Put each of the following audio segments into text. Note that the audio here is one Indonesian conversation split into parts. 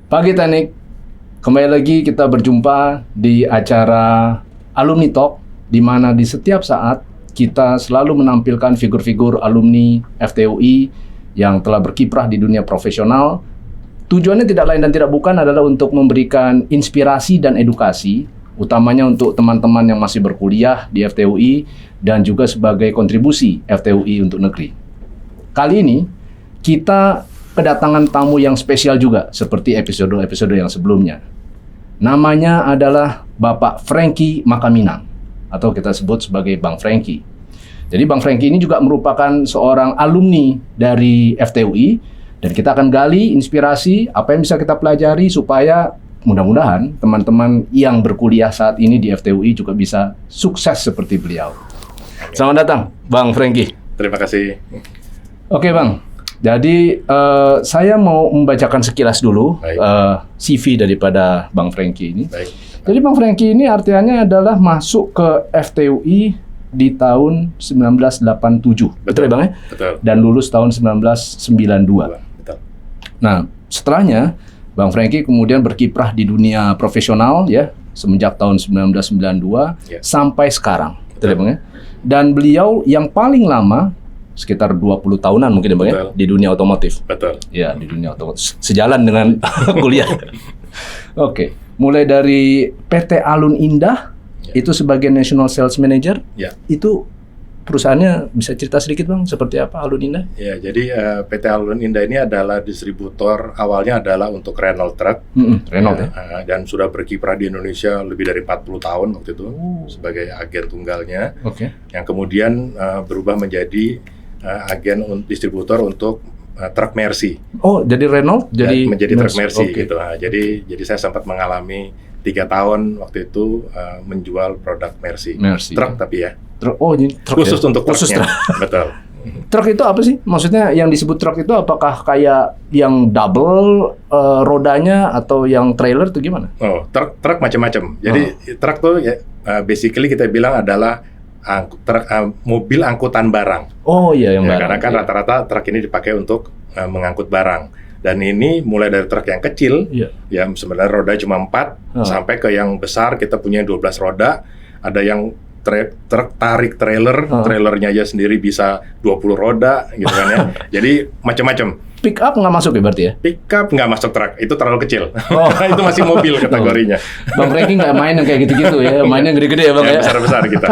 Pagi Teknik, kembali lagi kita berjumpa di acara Alumni Talk, di mana di setiap saat kita selalu menampilkan figur-figur alumni FTUI yang telah berkiprah di dunia profesional. Tujuannya tidak lain dan tidak bukan adalah untuk memberikan inspirasi dan edukasi, utamanya untuk teman-teman yang masih berkuliah di FTUI dan juga sebagai kontribusi FTUI untuk negeri. Kali ini kita kedatangan tamu yang spesial juga seperti episode-episode yang sebelumnya. Namanya adalah Bapak Franky Makaminang atau kita sebut sebagai Bang Franky. Jadi Bang Franky ini juga merupakan seorang alumni dari FTUI dan kita akan gali inspirasi apa yang bisa kita pelajari supaya mudah-mudahan teman-teman yang berkuliah saat ini di FTUI juga bisa sukses seperti beliau. Selamat datang Bang Franky. Terima kasih. Oke Bang. Jadi saya mau membacakan sekilas dulu CV daripada Bang Franky ini. Baik. Jadi Bang Franky ini artinya adalah masuk ke FTUI di tahun 1987. Betul ya Bang ya? Betul. Dan lulus tahun 1992. Betul. Nah, setelahnya Bang Franky kemudian berkiprah di dunia profesional ya semenjak tahun 1992 Ya. sampai sekarang. Betul ya Bang ya? Dan beliau yang paling lama sekitar 20 tahunan mungkin ya Bang ya, di dunia otomotif. Betul. Ya, di dunia otomotif. Sejalan dengan kuliah. Oke, mulai dari PT Alun Indah, itu sebagai National Sales Manager. Ya. Itu perusahaannya bisa cerita sedikit Bang, seperti apa Alun Indah? Ya, jadi PT Alun Indah ini adalah distributor, awalnya adalah untuk Renault Truck. Renault ya? Dan sudah berkiprah di Indonesia lebih dari 40 tahun waktu itu sebagai agen tunggalnya. Oke. Yang kemudian berubah menjadi agen distributor untuk truk Mercy. Oh, jadi Renault jadi menjadi truk Mercy okay. gitu. Nah, jadi saya sempat mengalami 3 tahun waktu itu menjual produk Mercy. Truk tapi ya. Oh, ini truk khusus ya? untuk truknya. Betul. Truk itu apa sih? Maksudnya yang disebut truk itu apakah kayak yang double rodanya atau yang trailer itu gimana? Oh, truk macam-macam. Jadi truk tuh ya, basically kita bilang adalah mobil angkutan barang. Oh iya, yang barang. Karena kan rata-rata truk ini dipakai untuk mengangkut barang. Dan ini mulai dari truk yang kecil, yang sebenarnya roda cuma 4, sampai ke yang besar kita punya 12 roda. Ada yang truk tarik trailernya aja sendiri bisa 20 roda gitu kan ya. Jadi macam-macam. Pick up nggak masuk ya berarti ya? Pick up nggak masuk truk, itu terlalu kecil. Itu masih mobil kategorinya. Bang Franky nggak main yang kayak gitu-gitu ya, mainnya gede-gede ya Bang ya? Besar-besar kita.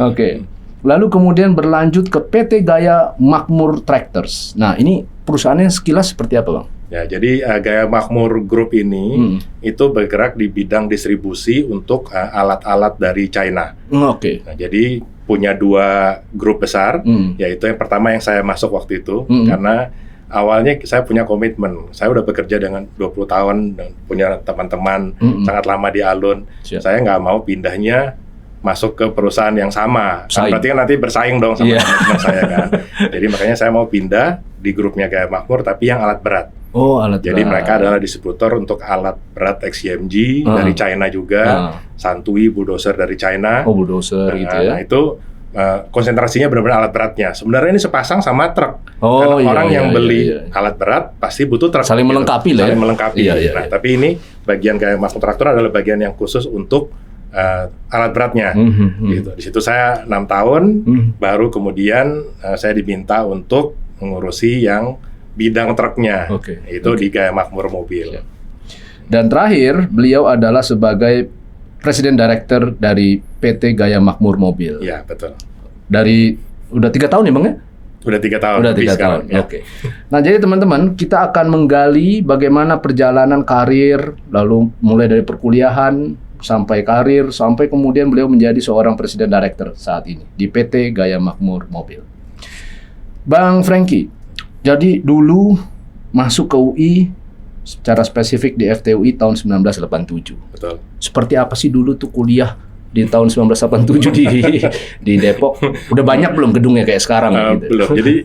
Oke. Lalu kemudian berlanjut ke PT Gaya Makmur Tractors. Nah ini perusahaannya sekilas seperti apa Bang? Ya, jadi Gaya Makmur Group ini itu bergerak di bidang distribusi untuk alat-alat dari China. Oke. Nah, jadi punya 2 grup besar, yaitu yang pertama yang saya masuk waktu itu, karena awalnya saya punya komitmen. Saya udah bekerja dengan 20 tahun dan punya teman-teman sangat lama di Alun. Saya nggak mau pindahnya masuk ke perusahaan yang sama. Berarti kan nanti bersaing dong sama teman-teman saya kan. Jadi makanya saya mau pindah di grupnya Gaya Makmur tapi yang alat berat. Oh, alat berat. Jadi mereka adalah distributor untuk alat berat XCMG dari China juga, Santui bulldozer dari China. Oh, bulldozer gitu ya. Nah, itu konsentrasinya benar-benar alat beratnya. Sebenarnya ini sepasang sama truk. Oh, karena orang yang beli alat berat pasti butuh truk. Saling melengkapi lah. Saling melengkapi. Nah, tapi ini bagian Gaya Makmur Traktor adalah bagian yang khusus untuk alat beratnya. Gitu. Di situ saya 6 tahun, baru kemudian saya diminta untuk mengurusi yang bidang truknya. Itu di Gaya Makmur Mobil. Dan terakhir, beliau adalah sebagai Presiden Director dari PT Gaya Makmur Mobil. Iya, betul. Dari udah 3 tahun ya Bang ya? Udah 3 tahun. Udah 3 tahun. Ya. Oke. Nah, jadi teman-teman, kita akan menggali bagaimana perjalanan karir, lalu mulai dari perkuliahan sampai karir, sampai kemudian beliau menjadi seorang Presiden Director saat ini di PT Gaya Makmur Mobil. Bang Franky, jadi dulu masuk ke UI secara spesifik di FTUI tahun 1987. Betul. Seperti apa sih dulu tuh kuliah di tahun 1987 di Depok? Udah banyak belum gedungnya kayak sekarang? Gitu? Belum. Jadi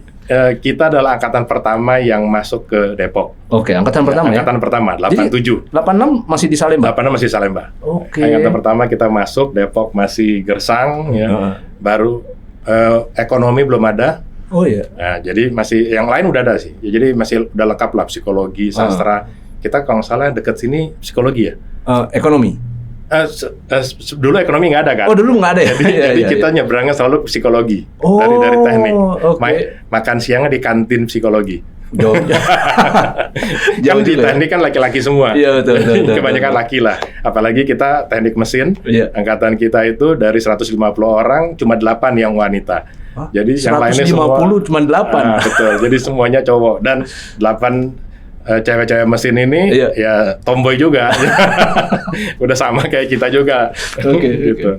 kita adalah angkatan pertama yang masuk ke Depok. Oke, angkatan pertama ya? Angkatan pertama, 87. 86 masih di Salemba? 86 masih Salemba. Oke. Angkatan pertama kita masuk, Depok masih gersang, ya. Baru ekonomi belum ada. Oh iya. Nah, jadi masih yang lain udah ada sih. Ya, jadi masih udah lengkap lah, psikologi, sastra, kita kalau nggak salah dekat sini psikologi ya. Ekonomi. Dulu ekonomi nggak ada kan? Oh dulu nggak ada ya? Jadi kita nyebrangnya selalu psikologi dari teknik. Makan siangnya di kantin psikologi. Jauh. Kan di teknik kan laki-laki semua. Iya betul. Kebanyakan laki lah. Apalagi kita teknik mesin. Angkatan kita itu dari 150 orang cuma 8 yang wanita. Hah? Jadi yang lainnya semua 150 cuma 8. Betul. Jadi semuanya cowok dan 8 cewek-cewek mesin ini ya tomboy juga. Udah sama kayak kita juga. Gitu.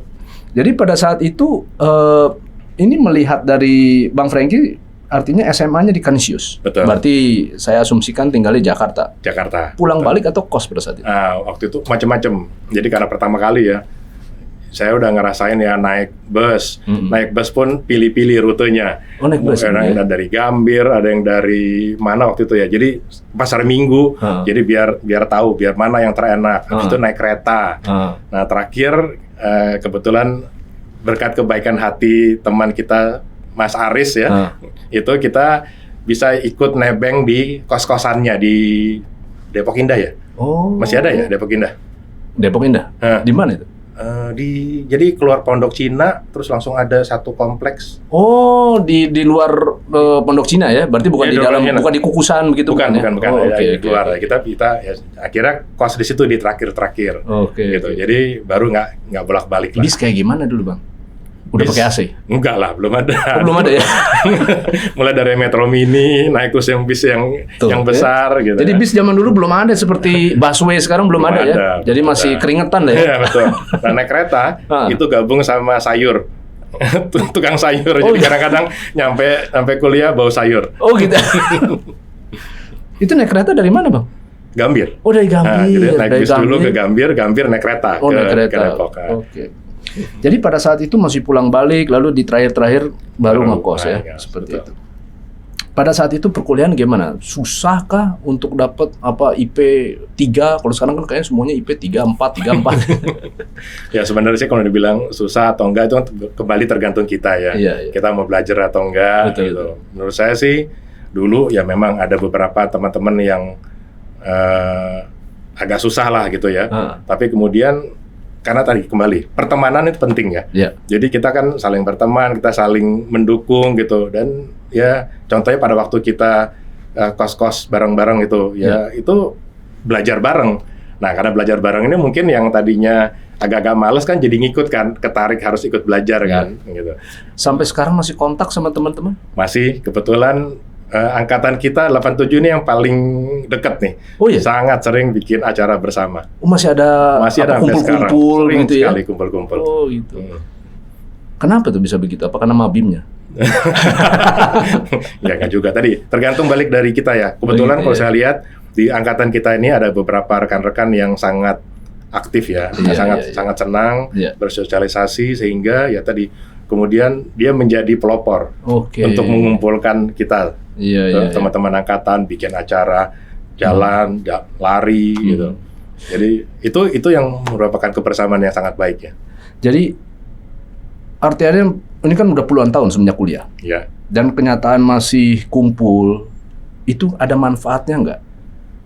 Jadi pada saat itu ini melihat dari Bang Franky, artinya SMA-nya di Kanisius. Betul. Berarti saya asumsikan tinggal di Jakarta. Pulang balik atau kos pada saat itu? Waktu itu macam-macam. Jadi karena pertama kali ya, saya udah ngerasain ya naik bus. Naik bus pun pilih-pilih rutenya. Oh, naik bus. Ada yang dari Gambir, ada yang dari mana waktu itu ya. Jadi pasar Minggu. Jadi biar tahu biar mana yang terenak. Habis itu naik kereta. Nah, terakhir kebetulan berkat kebaikan hati teman kita Mas Aris ya. Itu kita bisa ikut nebeng di kos-kosannya di Depok Indah ya. Oh. Masih ada ya Depok Indah? Depok Indah. Di mana itu? Jadi keluar Pondok Cina terus langsung ada satu kompleks. Oh, di luar Pondok Cina ya? Berarti bukan di dalam, bukan di kukusan begitu? Bukan. Okay. Keluar. Kita ya, akhirnya kos di situ di terakhir. Gitu. Jadi baru nggak bolak-balik lah. Bis kayak gimana dulu Bang? Udah pakai AC? Enggak lah, belum ada. Oh, belum ada ya? Mulai dari Metro Mini, naik terus yang bis yang besar gitu. Jadi bis zaman dulu belum ada seperti busway sekarang belum ada ya. Jadi masih keringetan lah ya. Iya, betul. Nah, naik kereta itu gabung sama sayur. Tukang sayur. Jadi kadang-kadang nyampe kuliah bau sayur. Oh gitu. Itu naik kereta dari mana, Bang? Gambir. Oh, dari Gambir. Jadi naik bis dulu ke Gambir naik kereta ke Depok. Oke. Jadi pada saat itu masih pulang balik, lalu di terakhir baru ngekos ya, seperti itu. Pada saat itu perkuliahan gimana? Susahkah untuk dapat IP 3? Kalau sekarang kan kayaknya semuanya IP 3, 4. Ya sebenarnya sih kalau dibilang susah atau enggak itu kembali tergantung kita ya. Iya. Kita mau belajar atau enggak gitu. Menurut saya sih dulu ya memang ada beberapa teman-teman yang agak susah lah gitu ya. Tapi kemudian karena tadi kembali pertemanan itu penting ya. Jadi kita kan saling berteman, kita saling mendukung gitu dan ya contohnya pada waktu kita kos-kos bareng-bareng itu ya itu belajar bareng. Nah karena belajar bareng ini mungkin yang tadinya agak-agak males kan jadi ngikut kan, ketarik harus ikut belajar kan gitu. Sampai sekarang masih kontak sama teman-teman? Masih, kebetulan angkatan kita 87 ini yang paling dekat nih. Oh iya? Sangat sering bikin acara bersama. Oh, masih ada kumpul-kumpul gitu ya? Sekali kumpul-kumpul. Oh gitu. Kenapa tuh bisa begitu? Apa karena mabimnya? Ya nggak juga. Tadi tergantung balik dari kita ya. Kebetulan kalau saya lihat di angkatan kita ini ada beberapa rekan-rekan yang sangat aktif ya. Sangat senang bersosialisasi sehingga ya tadi kemudian dia menjadi pelopor untuk mengumpulkan kita. Teman-teman angkatan bikin acara jalan, lari gitu. Jadi itu yang merupakan kebersamaan yang sangat baik ya. Jadi artinya ini kan udah puluhan tahun semenjak kuliah. Iya. Dan kenyataan masih kumpul, itu ada manfaatnya nggak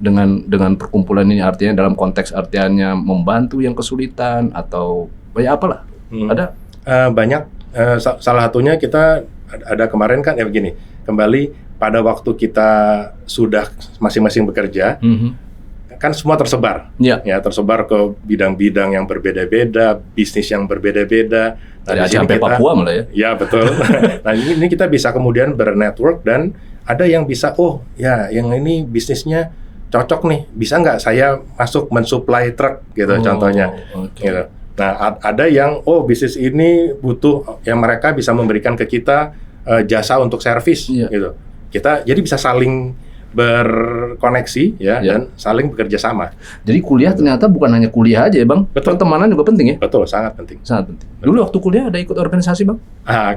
dengan perkumpulan ini? Artinya dalam konteks artiannya membantu yang kesulitan atau ya apalah? Ada? Banyak. Salah satunya kita ada kemarin kan begini. Kembali pada waktu kita sudah masing-masing bekerja, kan semua tersebar, ya tersebar ke bidang-bidang yang berbeda-beda, bisnis yang berbeda-beda. Dari Aceh sampai Papua malah ya. Ya betul. Nah ini kita bisa kemudian bernetwork dan ada yang bisa, oh ya yang ini bisnisnya cocok nih, bisa nggak saya masuk mensuplai truk gitu contohnya. Gitu. Nah ada yang bisnis ini butuh yang mereka bisa memberikan ke kita jasa untuk servis gitu. Kita jadi bisa saling berkoneksi dan saling bekerja sama. Jadi kuliah ternyata bukan hanya kuliah aja ya Bang. Betul. Pertemanan juga penting ya? Betul, sangat penting. Sangat penting. Dulu waktu kuliah ada ikut organisasi Bang?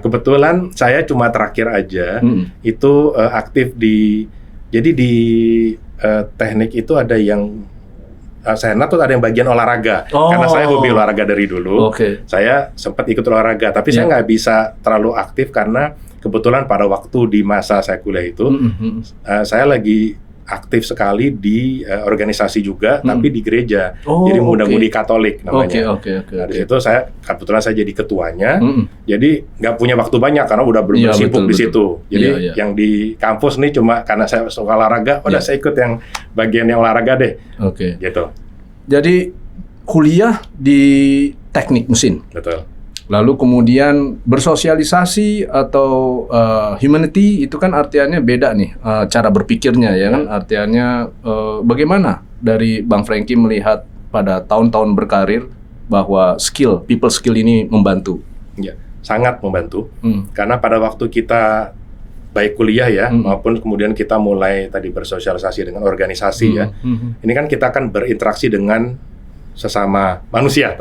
Kebetulan saya cuma terakhir aja itu aktif di teknik itu ada yang senat tuh ada yang bagian olahraga. Karena saya hobi olahraga dari dulu. Saya sempat ikut olahraga, tapi saya nggak bisa terlalu aktif karena kebetulan pada waktu di masa saya kuliah itu saya lagi aktif sekali di organisasi juga, tapi di gereja. Jadi muda-mudi Katolik namanya. Nah, di situ kebetulan saya jadi ketuanya. Jadi nggak punya waktu banyak karena udah benar-benar sibuk di situ. Jadi yang di kampus nih cuma karena saya suka olahraga, udah saya ikut yang bagian yang olahraga deh. Gitu. Jadi kuliah di teknik mesin. Betul. Lalu kemudian bersosialisasi atau humanity itu kan artiannya beda nih cara berpikirnya ya kan, artiannya bagaimana dari Bang Franky melihat pada tahun-tahun berkarir bahwa people skill ini membantu? Ya, sangat membantu. Karena pada waktu kita baik kuliah ya maupun kemudian kita mulai tadi bersosialisasi dengan organisasi ya. Ini kan kita akan berinteraksi dengan sesama manusia,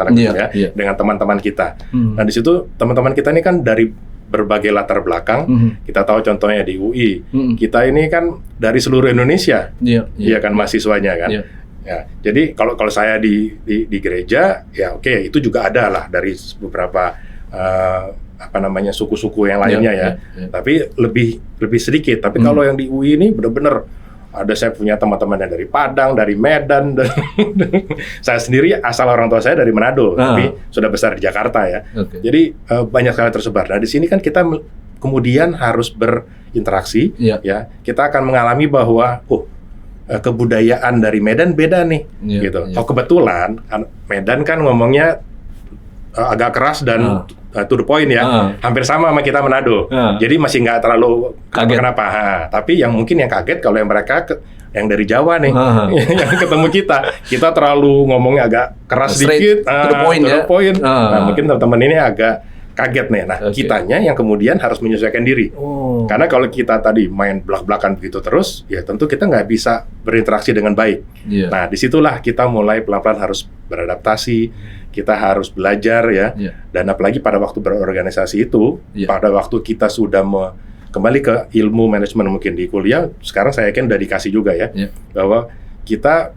dengan teman-teman kita. Nah di situ teman-teman kita ini kan dari berbagai latar belakang. Kita tahu contohnya di UI, kita ini kan dari seluruh Indonesia, ya kan mahasiswanya kan. Ya, jadi kalau saya di gereja, ya oke, itu juga ada lah dari beberapa suku-suku yang lainnya ya. Tapi lebih sedikit. Tapi kalau yang di UI ini benar-benar ada, saya punya teman-teman yang dari Padang, dari Medan, dan saya sendiri asal orang tua saya dari Manado, tapi sudah besar di Jakarta ya. Jadi banyak sekali tersebar. Nah di sini kan kita kemudian harus berinteraksi, ya. Kita akan mengalami bahwa kebudayaan dari Medan beda nih, gitu. Kebetulan Medan kan ngomongnya agak keras dan to the point ya, hampir sama kita Manado. Jadi masih nggak terlalu kaget. Kenapa? Tapi yang kaget kalau yang mereka yang dari Jawa nih, yang ketemu kita terlalu ngomongnya agak keras sedikit, to the point. Nah mungkin teman-teman ini agak kaget nih. Nah kitanya yang kemudian harus menyesuaikan diri. Karena kalau kita tadi main belak-belakan begitu terus, ya tentu kita nggak bisa berinteraksi dengan baik. Nah disitulah kita mulai pelan-pelan harus beradaptasi. Kita harus belajar ya, dan apalagi pada waktu berorganisasi itu, pada waktu kita sudah kembali ke ilmu manajemen mungkin di kuliah, sekarang saya yakin udah dikasih juga ya, bahwa kita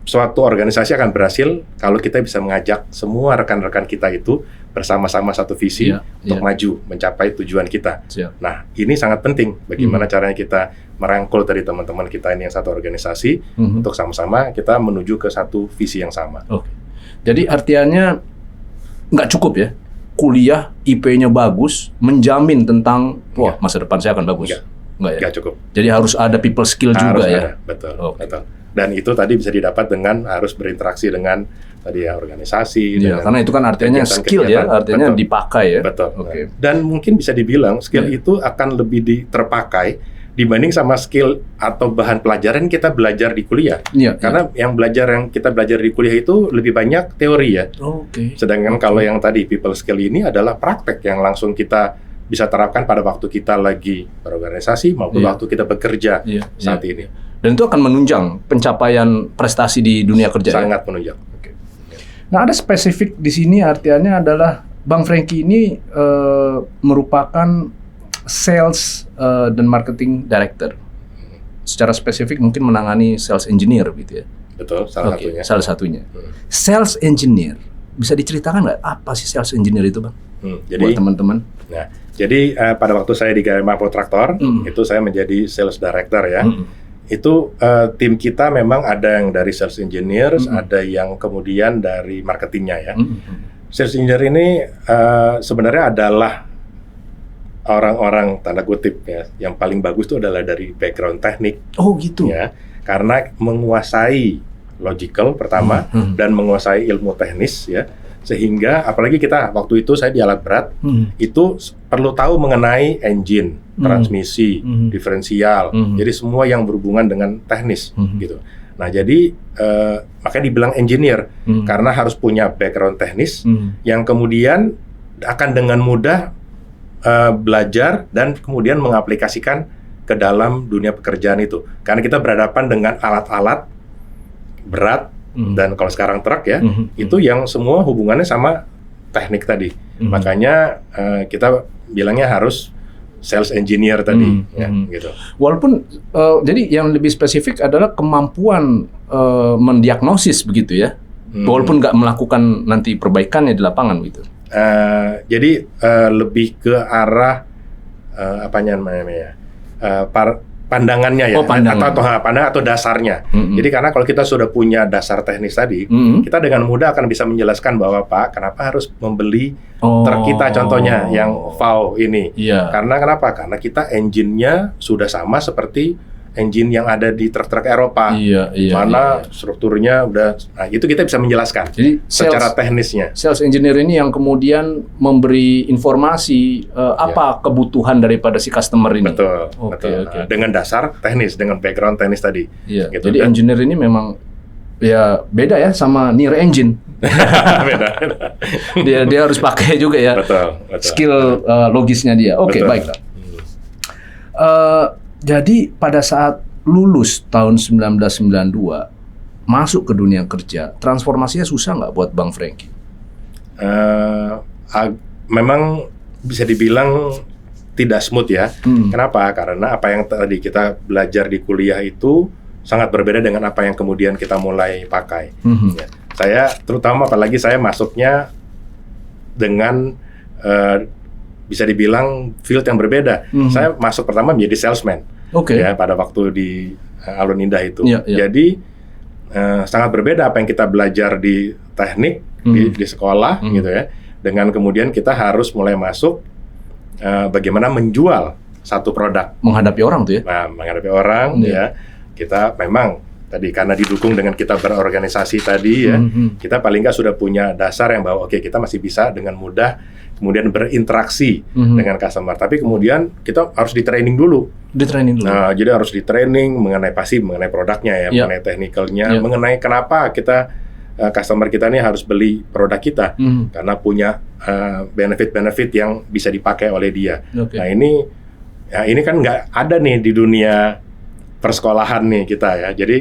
suatu organisasi akan berhasil kalau kita bisa mengajak semua rekan-rekan kita itu bersama-sama satu visi untuk maju mencapai tujuan kita. Nah ini sangat penting, bagaimana caranya kita merangkul dari teman-teman kita ini yang satu organisasi untuk sama-sama kita menuju ke satu visi yang sama. Jadi artiannya nggak cukup ya, kuliah IP-nya bagus, menjamin tentang masa depan saya akan bagus. Nggak cukup. Jadi harus ada people skill juga ya. Betul. Dan itu tadi bisa didapat dengan harus berinteraksi dengan tadi ya organisasi. Karena itu kan artinya skill ya, artinya dipakai ya. Betul. Dan mungkin bisa dibilang skill itu akan lebih terpakai dibanding sama skill atau bahan pelajaran kita belajar di kuliah. Karena yang kita belajar di kuliah itu lebih banyak teori ya. Sedangkan kalau yang tadi people skill ini adalah praktek yang langsung kita bisa terapkan pada waktu kita lagi berorganisasi maupun waktu kita bekerja saat ini. Dan itu akan menunjang pencapaian prestasi di dunia kerja. Sangat menunjang. Nah ada spesifik di sini artinya adalah Bang Franky ini merupakan sales dan marketing director. Secara spesifik mungkin menangani sales engineer gitu ya. Betul, salah satunya. Sales engineer, bisa diceritakan nggak apa sih sales engineer itu Bang? Jadi buat teman-teman. Nah, jadi pada waktu saya di Gama Traktor, itu saya menjadi sales director ya. Itu tim kita memang ada yang dari sales engineers, ada yang kemudian dari marketingnya ya. Sales engineer ini sebenarnya adalah orang-orang tanda kutip ya, yang paling bagus itu adalah dari background teknik. Gitu. Ya, karena menguasai logical pertama dan menguasai ilmu teknis ya, sehingga apalagi kita waktu itu saya di alat berat itu perlu tahu mengenai engine, transmisi, diferensial, jadi semua yang berhubungan dengan teknis gitu. Nah jadi makanya dibilang engineer karena harus punya background teknis yang kemudian akan dengan mudah belajar dan kemudian mengaplikasikan ke dalam dunia pekerjaan itu. Karena kita berhadapan dengan alat-alat berat dan kalau sekarang truk ya, itu yang semua hubungannya sama teknik tadi. Makanya kita bilangnya harus sales engineer tadi, gitu. Walaupun jadi yang lebih spesifik adalah kemampuan mendiagnosis begitu ya, walaupun nggak melakukan nanti perbaikannya di lapangan gitu. Jadi lebih ke arah apanya namanya? pandangannya ya, pandangan. pandangan atau dasarnya. Jadi karena kalau kita sudah punya dasar teknis tadi, kita dengan mudah akan bisa menjelaskan bahwa Pak, kenapa harus membeli truk kita contohnya yang VAW ini. Karena kenapa? Karena kita engine-nya sudah sama seperti engine yang ada di truk-truk Eropa. Mana strukturnya udah, nah itu kita bisa menjelaskan. Jadi secara teknisnya. Sales engineer ini yang kemudian memberi informasi apa kebutuhan daripada si customer ini. Betul. Dengan dasar teknis, dengan background teknis tadi. Gitu. Jadi engineer ini memang ya beda ya sama near engine. Beda. dia harus pakai juga ya. Betul. Skill logisnya dia. Oke, baiklah. Jadi pada saat lulus tahun 1992 masuk ke dunia kerja, transformasinya susah nggak buat Bang Franky? Memang bisa dibilang tidak smooth ya. Kenapa? Karena apa yang tadi kita belajar di kuliah itu sangat berbeda dengan apa yang kemudian kita mulai pakai. Ya. Saya terutama apalagi saya masuknya dengan bisa dibilang field yang berbeda. Saya masuk pertama menjadi salesman. Ya, pada waktu di Alun Indah itu. Jadi sangat berbeda apa yang kita belajar di teknik di sekolah gitu ya, dengan kemudian kita harus mulai masuk bagaimana menjual satu produk. Menghadapi orang tuh ya? Nah, menghadapi orang ya. Kita memang tadi karena didukung dengan kita berorganisasi tadi ya, kita paling nggak sudah punya dasar yang bahwa kita masih bisa dengan mudah kemudian berinteraksi dengan customer. Tapi kemudian kita harus di-training dulu. Nah, jadi harus di-training mengenai produknya ya, mengenai teknikalnya, mengenai kenapa kita customer kita ini harus beli produk kita, karena punya benefit-benefit yang bisa dipakai oleh dia. Nah, ini kan nggak ada nih di dunia persekolahan nih kita ya. Jadi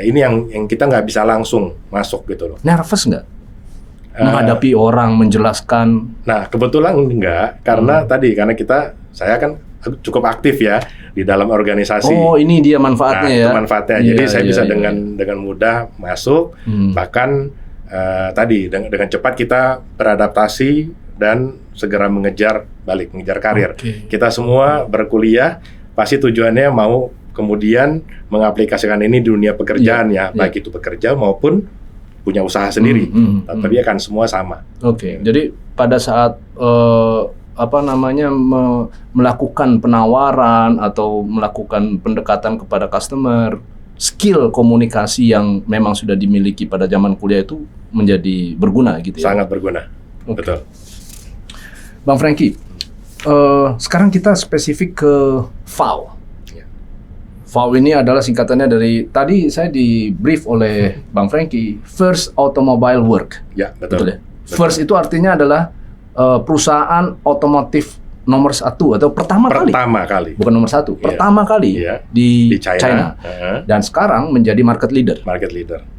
ini yang kita nggak bisa langsung masuk gitu loh. Nervous nggak? Menghadapi orang, menjelaskan. Nah, kebetulan enggak, karena karena saya kan cukup aktif ya di dalam organisasi. Oh, ini dia manfaatnya ya. Itu manfaatnya. Jadi saya bisa dengan mudah masuk, bahkan dengan cepat kita beradaptasi dan segera mengejar karir. Kita semua berkuliah pasti tujuannya mau kemudian mengaplikasikan ini di dunia pekerjaan baik itu bekerja maupun punya usaha sendiri, tapi akan semua sama. Jadi pada saat melakukan penawaran atau melakukan pendekatan kepada customer, skill komunikasi yang memang sudah dimiliki pada zaman kuliah itu menjadi berguna gitu ya? Sangat berguna, betul. Bang Franky, sekarang kita spesifik ke VAW. VAW ini adalah singkatannya dari, tadi saya di brief oleh Bang Franky, First Automobile Work. Ya, betul. Ya? First itu artinya adalah perusahaan otomotif nomor satu atau pertama kali. Bukan nomor satu, pertama kali di China. Dan sekarang menjadi market leader.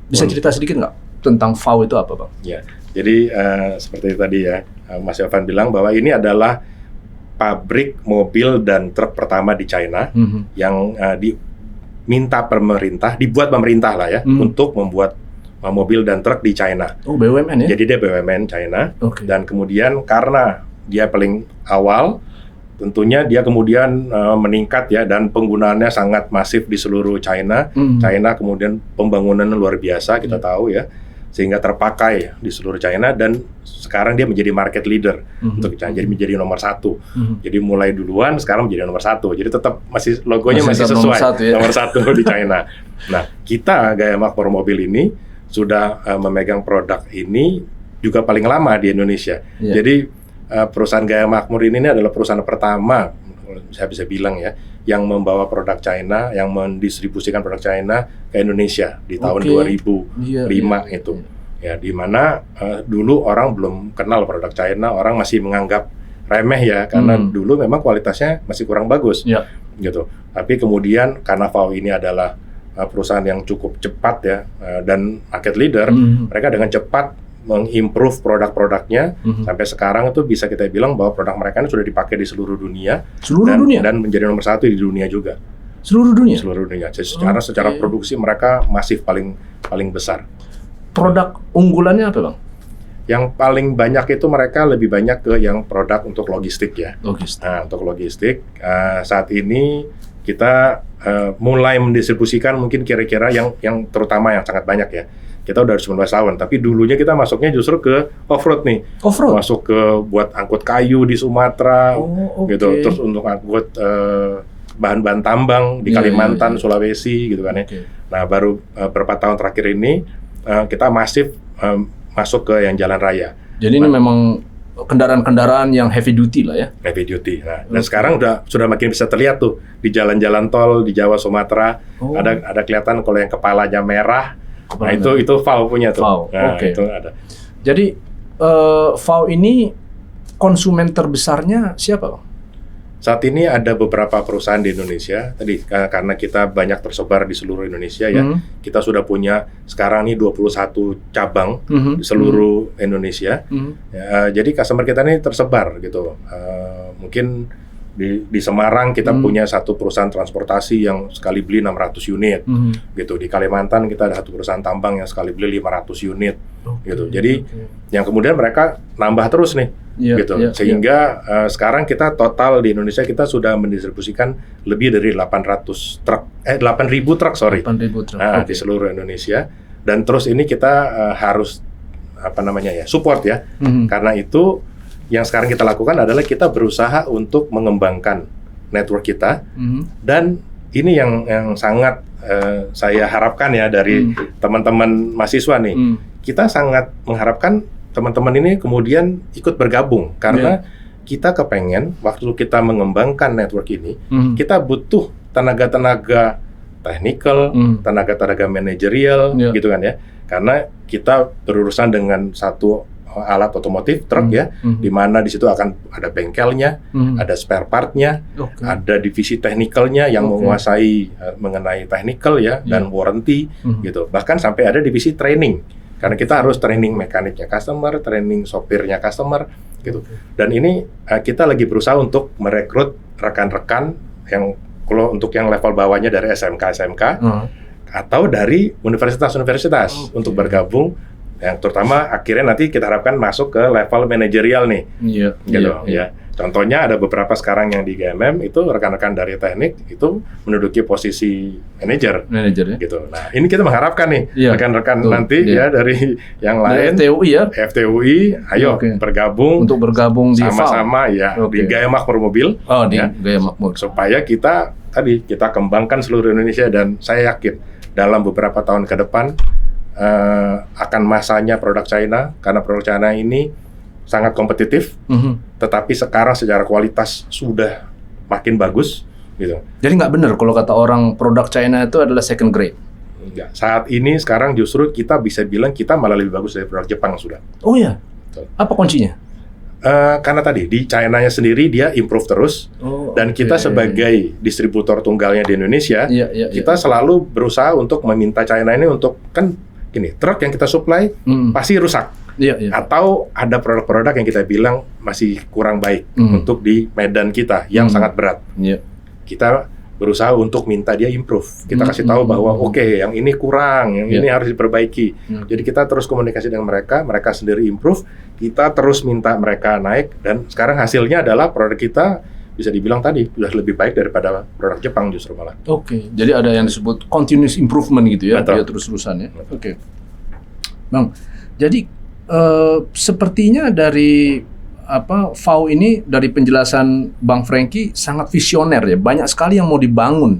Bisa cerita sedikit nggak tentang VAW itu apa, Bang? Ya, jadi seperti tadi ya, Mas Yovan bilang bahwa ini adalah pabrik mobil dan truk pertama di China yang dibuat pemerintah lah ya untuk membuat mobil dan truk di China. Oh, BUMN ya? Jadi dia BUMN China. Dan kemudian karena dia paling awal, tentunya dia kemudian meningkat ya, dan penggunaannya sangat masif di seluruh China. China kemudian pembangunan luar biasa kita tahu ya, sehingga terpakai di seluruh China, dan sekarang dia menjadi market leader untuk China, jadi menjadi nomor satu. Jadi mulai duluan, sekarang menjadi nomor satu. Jadi tetap logonya masih sesuai nomor satu di China. Nah, kita Gaya Makmur Mobil ini sudah memegang produk ini juga paling lama di Indonesia. Jadi perusahaan Gaya Makmur ini adalah perusahaan pertama, saya bisa bilang ya, yang membawa produk China, yang mendistribusikan produk China ke Indonesia di tahun 2005 itu. Ya, di mana dulu orang belum kenal produk China, orang masih menganggap remeh ya, karena dulu memang kualitasnya masih kurang bagus. Gitu. Tapi kemudian karena VAW ini adalah perusahaan yang cukup cepat ya, dan market leader, mereka dengan cepat mengimprove produk-produknya sampai sekarang itu bisa kita bilang bahwa produk mereka ini sudah dipakai di seluruh dunia, dan menjadi nomor satu di dunia juga. Seluruh dunia. Secara produksi mereka masih paling besar. Produk unggulannya apa, Bang? Yang paling banyak itu mereka lebih banyak ke yang produk untuk logistik ya. Nah, untuk logistik saat ini kita mulai mendistribusikan mungkin kira-kira yang terutama yang sangat banyak ya. Kita udah 19 tahun, tapi dulunya kita masuknya justru ke off-road nih. Off-road? Masuk ke buat angkut kayu di Sumatera, gitu. Terus untuk angkut bahan-bahan tambang di Kalimantan, Sulawesi, gitu kan ya. Nah, baru beberapa tahun terakhir ini kita masif masuk ke yang jalan raya. Jadi ini memang kendaraan-kendaraan yang heavy duty lah ya? Heavy duty. Nah, dan sekarang sudah makin bisa terlihat tuh di jalan-jalan tol di Jawa, Sumatera, ada kelihatan kalau yang kepalanya merah. Nah, itu VAW punya tuh. VAW. Nah, itu ada. Jadi VAW ini konsumen terbesarnya siapa, Bang? Saat ini ada beberapa perusahaan di Indonesia. Tadi karena kita banyak tersebar di seluruh Indonesia ya. Kita sudah punya sekarang nih 21 cabang di seluruh Indonesia. Ya, jadi customer kita ini tersebar gitu. Mungkin di Semarang kita punya satu perusahaan transportasi yang sekali beli 600 unit gitu. Di Kalimantan kita ada satu perusahaan tambang yang sekali beli 500 unit gitu. Jadi yang kemudian mereka nambah terus nih gitu. Sehingga sekarang kita total di Indonesia kita sudah mendistribusikan lebih dari 800 truk 8.000 truk 8.000 truk. Di seluruh Indonesia. Dan terus ini kita harus support ya. Karena itu yang sekarang kita lakukan adalah kita berusaha untuk mengembangkan network kita, dan ini yang sangat saya harapkan ya dari teman-teman mahasiswa nih. Kita sangat mengharapkan teman-teman ini kemudian ikut bergabung karena kita kepengen waktu kita mengembangkan network ini, kita butuh tenaga-tenaga technical, tenaga-tenaga manajerial, gitu kan ya. Karena kita berurusan dengan satu alat otomotif truk ya, di mana di situ akan ada bengkelnya, ada spare partnya, ada divisi teknikalnya yang menguasai mengenai technical ya dan warranty gitu. Bahkan sampai ada divisi training, karena kita harus training mekaniknya customer, training sopirnya customer gitu. Dan ini kita lagi berusaha untuk merekrut rekan-rekan yang kalau untuk yang level bawahnya dari SMK atau dari universitas-universitas untuk bergabung. Yang terutama akhirnya nanti kita harapkan masuk ke level manajerial nih, gitu ya. Contohnya ada beberapa sekarang yang di GMM itu rekan-rekan dari teknik itu menduduki posisi manajer ya? Gitu. Nah ini kita mengharapkan nih rekan-rekan nanti ya dari yang lain, FTUI, ayo bergabung untuk bergabung di sama-sama di Gaya Makmur Mobil, Gaya Makmur, supaya kita kembangkan seluruh Indonesia. Dan saya yakin dalam beberapa tahun ke depan akan masanya produk China, karena produk China ini sangat kompetitif, tetapi sekarang secara kualitas sudah makin bagus gitu. Jadi nggak benar kalau kata orang produk China itu adalah second grade? Enggak. Saat ini sekarang justru kita bisa bilang kita malah lebih bagus dari produk Jepang sudah. Oh ya? Betul. Apa kuncinya? Karena tadi di China-nya sendiri dia improve terus, dan kita sebagai distributor tunggalnya di Indonesia, kita selalu berusaha untuk meminta China ini untuk gini, truk yang kita supply pasti rusak, atau ada produk-produk yang kita bilang masih kurang baik untuk di medan kita yang sangat berat. Kita berusaha untuk minta dia improve. Kita kasih tahu bahwa yang ini kurang, yang ini harus diperbaiki. Jadi kita terus komunikasi dengan mereka sendiri improve, kita terus minta mereka naik, dan sekarang hasilnya adalah produk kita bisa dibilang tadi sudah lebih baik daripada produk Jepang justru malah. Jadi ada yang disebut continuous improvement gitu ya, dia terus-terusan ya. Bang, jadi sepertinya dari VAW ini dari penjelasan Bang Franky sangat visioner ya, banyak sekali yang mau dibangun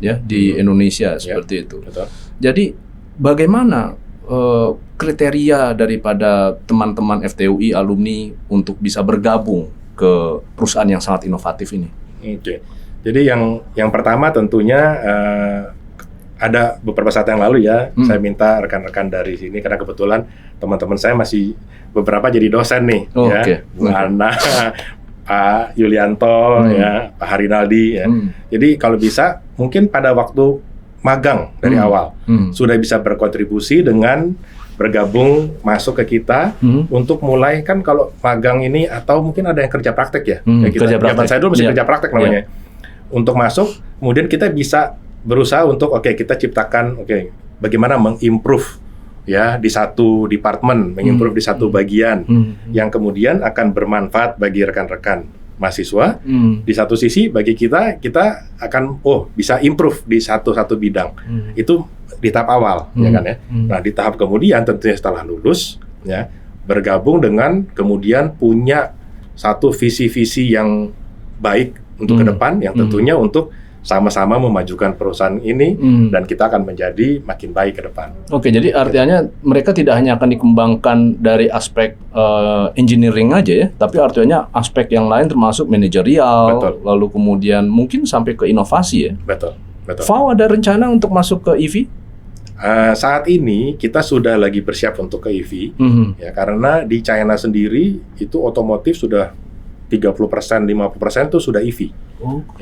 ya di Indonesia seperti itu. Jadi bagaimana kriteria daripada teman-teman FTUI alumni untuk bisa bergabung ke perusahaan yang sangat inovatif ini? Jadi yang pertama tentunya ada beberapa saat yang lalu ya, saya minta rekan-rekan dari sini karena kebetulan teman-teman saya masih beberapa jadi dosen nih, Bu Ana, Pak Yulianto, Pak Harinaldi ya. Jadi kalau bisa mungkin pada waktu magang dari awal sudah bisa berkontribusi dengan bergabung masuk ke kita untuk mulai, kan kalau magang ini atau mungkin ada yang kerja praktek ya, zaman saya dulu masih kerja praktek namanya. Untuk masuk, kemudian kita bisa berusaha untuk kita ciptakan bagaimana mengimprove ya di satu departemen, mengimprove di satu bagian yang kemudian akan bermanfaat bagi rekan-rekan mahasiswa. Di satu sisi bagi kita akan bisa improve di satu bidang. Itu di tahap awal, ya kan ya. Nah, di tahap kemudian tentunya setelah lulus, ya bergabung dengan kemudian punya satu visi-visi yang baik untuk ke depan, yang tentunya untuk sama-sama memajukan perusahaan ini dan kita akan menjadi makin baik ke depan. Oke, jadi artinya mereka tidak hanya akan dikembangkan dari aspek engineering aja ya, tapi artinya aspek yang lain termasuk manajerial, lalu kemudian mungkin sampai ke inovasi ya. Betul. VAU ada rencana untuk masuk ke EV? Saat ini kita sudah lagi bersiap untuk ke EV, ya karena di China sendiri itu otomotif sudah 30%, 50% itu sudah EV,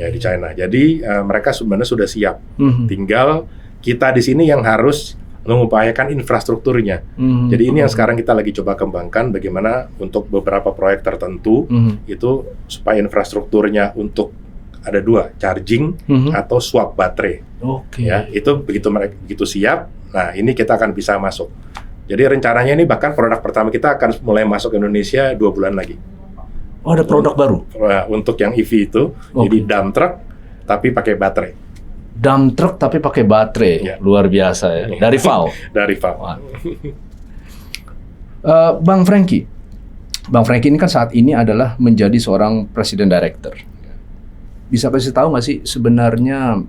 ya di China. Jadi mereka sebenarnya sudah siap. Tinggal kita di sini yang harus mengupayakan infrastrukturnya. Jadi ini yang sekarang kita lagi coba kembangkan bagaimana untuk beberapa proyek tertentu itu supaya infrastrukturnya untuk ada 2, charging atau swap baterai. Ya, itu begitu siap. Nah, ini kita akan bisa masuk. Jadi rencananya ini bahkan produk pertama kita akan mulai masuk ke Indonesia 2 bulan lagi. Oh, ada produk baru? Untuk yang EV itu, jadi dump truck tapi pakai baterai. Dump truck tapi pakai baterai, luar biasa ya. Dari VAU? Dari VAU. Bang Frankie ini kan saat ini adalah menjadi seorang President Director. Bisa kasih tahu nggak sih sebenarnya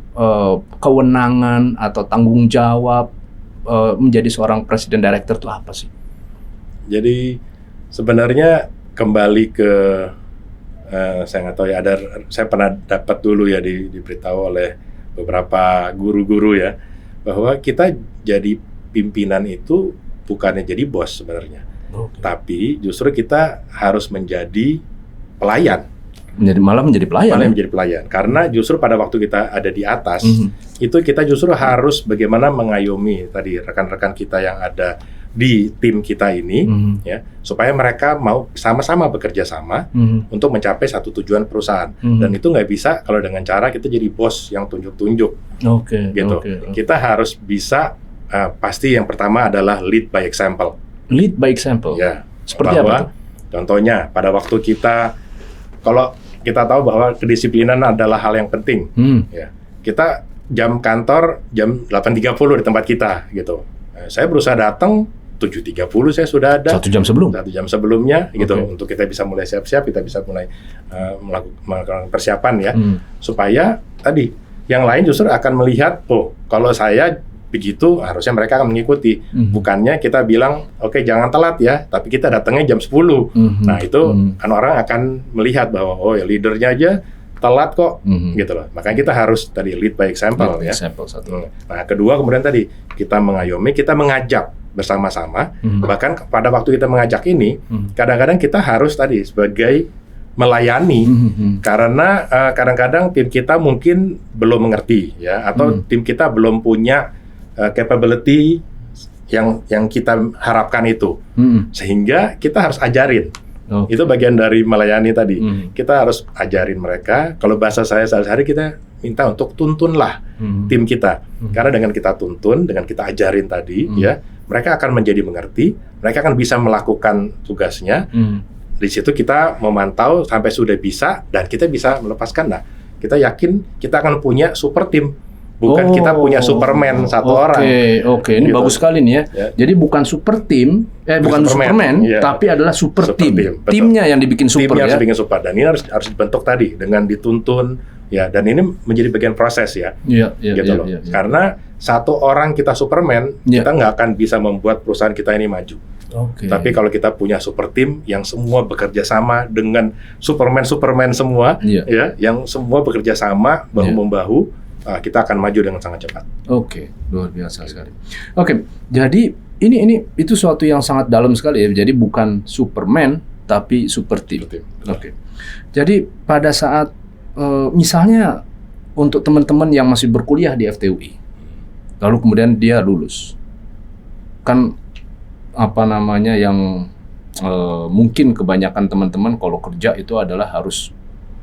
kewenangan atau tanggung jawab menjadi seorang President Director itu apa sih? Jadi sebenarnya kembali ke saya nggak tahu ya, saya pernah dapat dulu ya diberitahu oleh beberapa guru-guru ya bahwa kita jadi pimpinan itu bukannya jadi bos sebenarnya, tapi justru kita harus menjadi pelayan. Malah menjadi pelayan. Karena justru pada waktu kita ada di atas itu kita justru harus bagaimana mengayomi tadi rekan-rekan kita yang ada di tim kita ini ya supaya mereka mau sama-sama bekerja sama untuk mencapai satu tujuan perusahaan. Dan itu nggak bisa kalau dengan cara kita jadi bos yang tunjuk-tunjuk. Gitu. Kita harus bisa pasti yang pertama adalah lead by example. Lead by example. Ya. Seperti apa? Contohnya pada waktu kalau kita tahu bahwa kedisiplinan adalah hal yang penting, ya. Kita jam kantor jam 8.30 di tempat kita, gitu. Saya berusaha datang 7.30 saya sudah ada. 1 jam sebelum? 1 jam sebelumnya, gitu. Untuk kita bisa mulai siap-siap, kita bisa mulai melakukan persiapan ya, supaya tadi yang lain justru akan melihat, kalau saya begitu harusnya mereka akan mengikuti. Bukannya kita bilang oke, jangan telat ya, tapi kita datangnya jam 10. Nah itu kan orang akan melihat bahwa ya leadernya aja telat kok, gitu loh. Makanya kita harus tadi lead by example ya. Nah kedua kemudian tadi kita mengayomi, kita mengajak bersama-sama. Bahkan pada waktu kita mengajak ini kadang-kadang kita harus tadi sebagai melayani, karena kadang-kadang tim kita mungkin belum mengerti ya, atau tim kita belum punya capability yang kita harapkan itu, sehingga kita harus ajarin. Itu bagian dari melayani tadi. Kita harus ajarin mereka. Kalau bahasa saya sehari-hari kita minta untuk tuntunlah tim kita, karena dengan kita tuntun, dengan kita ajarin tadi, ya mereka akan menjadi mengerti, mereka akan bisa melakukan tugasnya. Di situ kita memantau sampai sudah bisa dan kita bisa melepaskan. Nah, kita yakin kita akan punya super tim. Bukan kita punya Superman satu orang. Ini gitu. Bagus sekali nih ya. Jadi bukan super tim, bukan Superman, tapi adalah super tim. Timnya yang dibikin super. Timnya harus dibikin super, dan ini harus dibentuk tadi dengan dituntun ya. Dan ini menjadi bagian proses ya. Gitu loh. Karena satu orang kita Superman, kita nggak akan bisa membuat perusahaan kita ini maju. Tapi kalau kita punya super tim yang semua bekerja sama dengan Superman semua, ya, yang semua bekerja sama bahu membahu. Kita akan maju dengan sangat cepat. Luar biasa sekali. Jadi ini itu suatu yang sangat dalam sekali ya. Jadi bukan Superman tapi super team. Jadi pada saat misalnya untuk teman-teman yang masih berkuliah di FTUI, lalu kemudian dia lulus, kan yang mungkin kebanyakan teman-teman kalau kerja itu adalah harus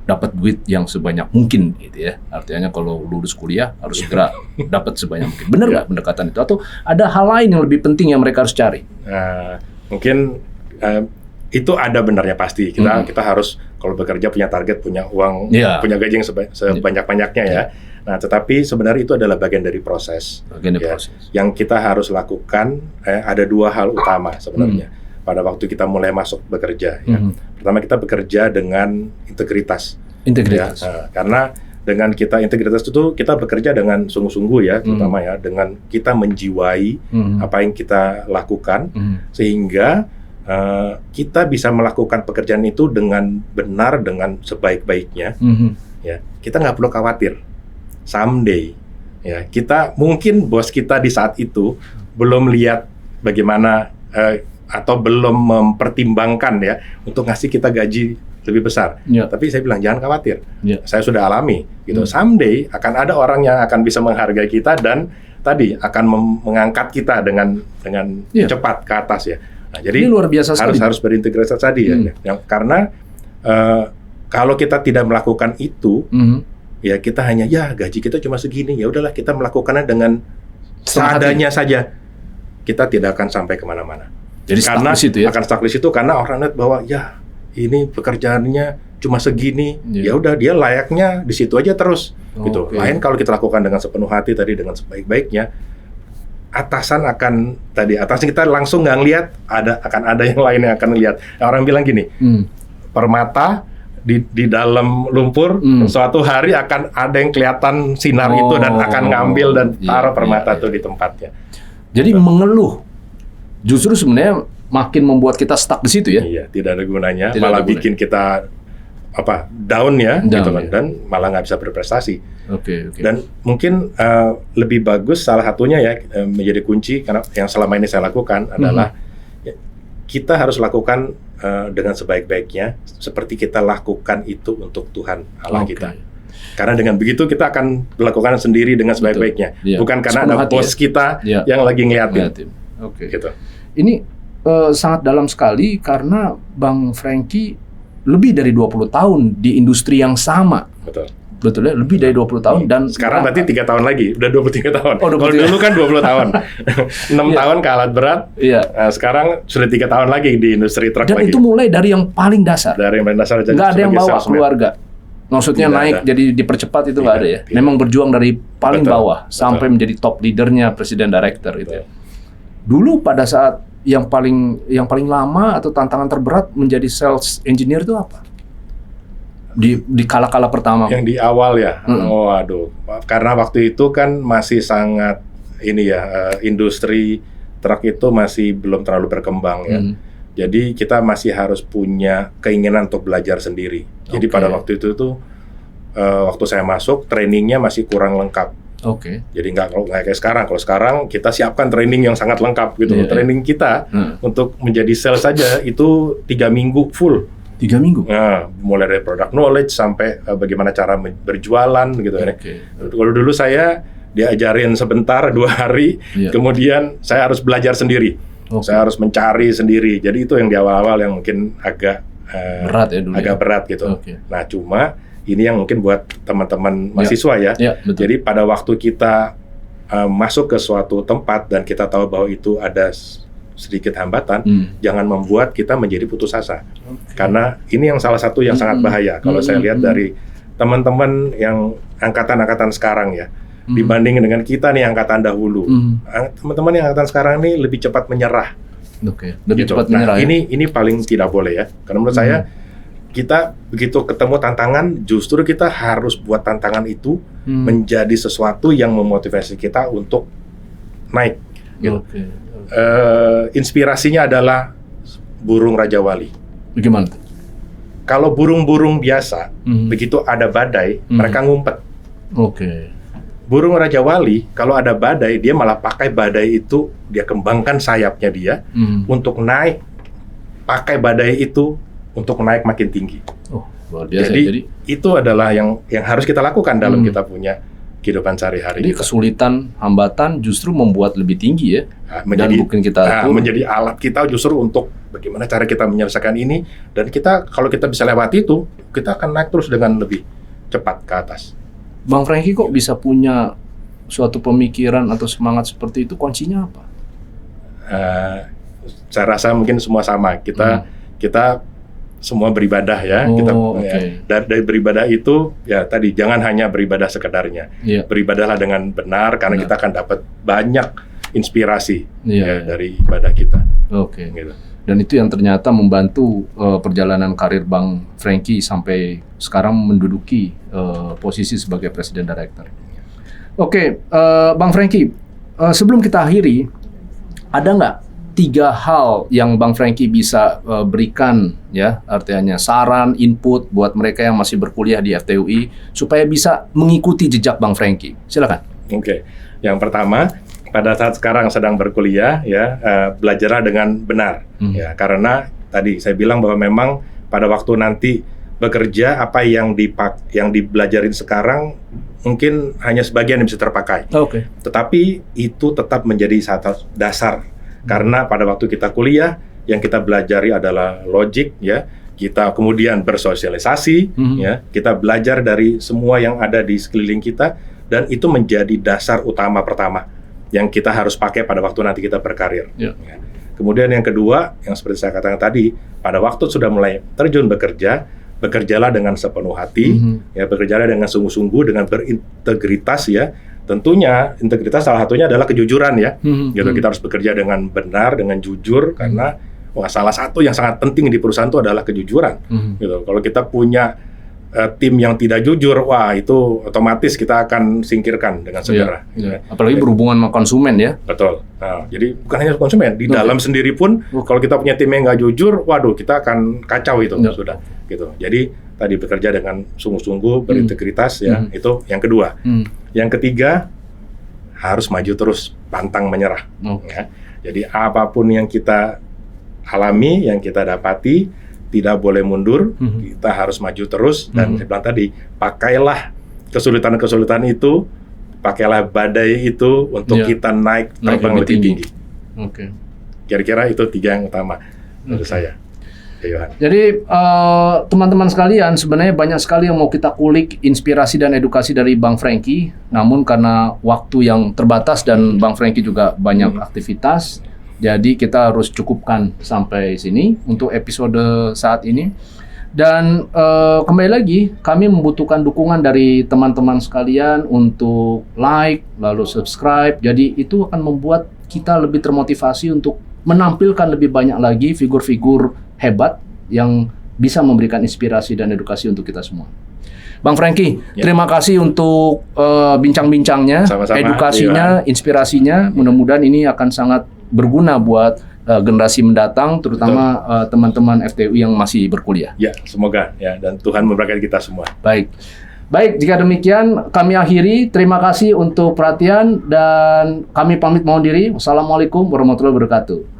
dapat duit yang sebanyak mungkin gitu ya. Artinya kalau lulus kuliah harus segera dapat sebanyak mungkin. Benar nggak pendekatan itu? Atau ada hal lain yang lebih penting yang mereka harus cari? Mungkin itu ada benarnya pasti. Kita harus kalau bekerja punya target, punya uang, punya gaji yang sebanyak-banyaknya ya. Nah, tetapi sebenarnya itu adalah bagian dari proses. Proses. Yang kita harus lakukan ada 2 hal utama sebenarnya. Pada waktu kita mulai masuk bekerja ya. Pertama, kita bekerja dengan integritas. Ya. Karena dengan kita integritas itu kita bekerja dengan sungguh-sungguh ya, terutama ya, dengan kita menjiwai apa yang kita lakukan sehingga kita bisa melakukan pekerjaan itu dengan benar, dengan sebaik-baiknya. Ya, kita nggak perlu khawatir. Someday, ya, kita mungkin bos kita di saat itu belum lihat bagaimana atau belum mempertimbangkan ya untuk ngasih kita gaji lebih besar. Tapi saya bilang jangan khawatir. Saya sudah alami. Gitu. Someday akan ada orang yang akan bisa menghargai kita dan tadi akan mengangkat kita dengan cepat ke atas ya. Nah, jadi ini luar biasa harus berintegritas tadi ya. Karena kalau kita tidak melakukan itu, ya kita hanya gaji kita cuma segini, ya udahlah kita melakukannya dengan seadanya saja, kita tidak akan sampai kemana-mana. Jadi karena akan stuck di situ karena orang lihat bahwa ini pekerjaannya cuma segini, ya udah dia layaknya di situ aja terus, gitu. Lain kalau kita lakukan dengan sepenuh hati tadi dengan sebaik-baiknya. Atasan kita langsung nggak ngelihat, akan ada yang lain yang akan ngelihat. Orang bilang gini, permata di dalam lumpur, suatu hari akan ada yang kelihatan sinar itu dan akan ngambil dan taruh permata itu di tempatnya. Jadi mengeluh justru sebenarnya makin membuat kita stuck di situ ya. Iya, tidak ada gunanya, malah bikin kita down ya, gitu kan, dan malah nggak bisa berprestasi. Dan mungkin lebih bagus salah satunya ya menjadi kunci karena yang selama ini saya lakukan adalah kita harus lakukan dengan sebaik-baiknya seperti kita lakukan itu untuk Tuhan Allah kita. Karena dengan begitu kita akan melakukan sendiri dengan sebaik-baiknya, bukan karena ada bos kita yang lagi ngeliatin. Gitu. Ini sangat dalam sekali karena Bang Franky lebih dari 20 tahun di industri yang sama. Betul ya, lebih dari 20 tahun dan sekarang berarti 3 tahun lagi, udah 23 tahun. Kalau dulu kan 20 tahun. 6 tahun ke alat berat. Sekarang sudah 3 tahun lagi di industri truk dan lagi. Dan itu mulai dari yang paling dasar. Dari yang paling dasar. Nggak ada yang bawa keluarga. Maksudnya naik jadi dipercepat itu nggak ada ya. Memang berjuang dari paling bawah sampai menjadi top leadernya, presiden director itu ya. Dulu pada saat yang paling lama atau tantangan terberat menjadi sales engineer itu apa? Di kala-kala pertama. Yang di awal ya. Waduh. Karena waktu itu kan masih sangat industri truk itu masih belum terlalu berkembang ya. Jadi kita masih harus punya keinginan untuk belajar sendiri. Jadi pada waktu itu tuh waktu saya masuk trainingnya masih kurang lengkap. Jadi nggak kayak sekarang. Kalau sekarang kita siapkan training yang sangat lengkap gitu. Training kita untuk menjadi sales saja itu 3 minggu full. 3 minggu? Nah, mulai dari product knowledge sampai bagaimana cara berjualan gitu. Kalau dulu saya diajarin sebentar 2 hari, kemudian saya harus belajar sendiri. Saya harus mencari sendiri. Jadi itu yang di awal-awal yang mungkin agak berat ya dulu. Agak berat gitu. Nah, cuma ini yang mungkin buat teman-teman mahasiswa ya. Jadi pada waktu kita masuk ke suatu tempat dan kita tahu bahwa itu ada sedikit hambatan, jangan membuat kita menjadi putus asa. Karena ini yang salah satu yang sangat bahaya. Kalau saya lihat dari teman-teman yang angkatan-angkatan sekarang ya, dibanding dengan kita nih angkatan dahulu. Teman-teman yang angkatan sekarang ini lebih cepat menyerah. Lebih cepat menyerah. Ini paling tidak boleh ya. Karena menurut saya kita begitu ketemu tantangan, justru kita harus buat tantangan itu menjadi sesuatu yang memotivasi kita untuk naik. Gitu. Inspirasinya adalah burung Raja Wali. Bagaimana? Kalau burung-burung biasa, begitu ada badai, mereka ngumpet. Burung Raja Wali, kalau ada badai, dia malah pakai badai itu, dia kembangkan sayapnya dia untuk naik, pakai badai itu untuk naik makin tinggi. Luar biasa. Jadi itu adalah yang harus kita lakukan dalam kita punya kehidupan sehari-hari. Jadi kesulitan, hambatan justru membuat lebih tinggi ya. Dan bukan kita menjadi alat kita justru untuk bagaimana cara kita menyelesaikan ini, dan kita kalau kita bisa lewati itu, kita akan naik terus dengan lebih cepat ke atas. Bang Franky kok bisa punya suatu pemikiran atau semangat seperti itu? Kuncinya apa? Saya rasa mungkin semua sama. kita semua beribadah ya. Dari beribadah itu ya tadi jangan hanya beribadah sekedarnya. Beribadahlah dengan benar karena kita akan dapat banyak inspirasi dari ibadah kita. Gitu. Dan itu yang ternyata membantu perjalanan karir Bang Frankie sampai sekarang menduduki posisi sebagai Presiden Director. Bang Frankie, sebelum kita akhiri, ada nggak 3 hal yang Bang Frankie bisa berikan ya, artinya saran, input buat mereka yang masih berkuliah di FTUI supaya bisa mengikuti jejak Bang Frankie? Silakan. Yang pertama, pada saat sekarang sedang berkuliah ya, belajarlah dengan benar ya, karena tadi saya bilang bahwa memang pada waktu nanti bekerja apa yang dibelajarin sekarang mungkin hanya sebagian yang bisa terpakai. Tetapi itu tetap menjadi satu dasar. Karena pada waktu kita kuliah, yang kita pelajari adalah logik, ya. Kita kemudian bersosialisasi, ya. Kita belajar dari semua yang ada di sekeliling kita, dan itu menjadi dasar utama pertama yang kita harus pakai pada waktu nanti kita berkarir. Ya. Kemudian yang kedua, yang seperti saya katakan tadi, pada waktu sudah mulai terjun bekerja, bekerjalah dengan sepenuh hati, ya, bekerjalah dengan sungguh-sungguh, dengan berintegritas, ya. Tentunya integritas salah satunya adalah kejujuran, ya. Gitu, kita harus bekerja dengan benar, dengan jujur, karena salah satu yang sangat penting di perusahaan itu adalah kejujuran. Gitu. Kalau kita punya tim yang tidak jujur, wah itu otomatis kita akan singkirkan dengan segera. Apalagi berhubungan sama konsumen, ya. Betul. Nah, jadi bukan hanya konsumen, di dalam sendiri pun kalau kita punya tim yang nggak jujur, waduh kita akan kacau itu sudah. Gitu. Jadi tadi bekerja dengan sungguh-sungguh, berintegritas, ya, itu yang kedua. Yang ketiga, harus maju terus, pantang menyerah. Ya. Jadi apapun yang kita alami, yang kita dapati, tidak boleh mundur, kita harus maju terus, dan saya bilang tadi, pakailah kesulitan-kesulitan itu, pakailah badai itu untuk kita naik terbang lebih tinggi. Kira-kira itu 3 yang utama menurut saya. Jadi teman-teman sekalian, sebenarnya banyak sekali yang mau kita kulik inspirasi dan edukasi dari Bang Frankie, namun karena waktu yang terbatas dan Bang Frankie juga banyak aktivitas, jadi kita harus cukupkan sampai sini untuk episode saat ini. Dan kembali lagi, kami membutuhkan dukungan dari teman-teman sekalian untuk like, lalu subscribe. Jadi itu akan membuat kita lebih termotivasi untuk menampilkan lebih banyak lagi figur-figur hebat yang bisa memberikan inspirasi dan edukasi untuk kita semua. Bang Frankie, terima kasih untuk bincang-bincangnya, edukasinya, inspirasinya. Mudah-mudahan ini akan sangat berguna buat generasi mendatang, terutama teman-teman FTUI yang masih berkuliah. Ya, semoga ya, dan Tuhan memberkati kita semua. Baik, jika demikian kami akhiri. Terima kasih untuk perhatian dan kami pamit mohon diri. Wassalamualaikum warahmatullahi wabarakatuh.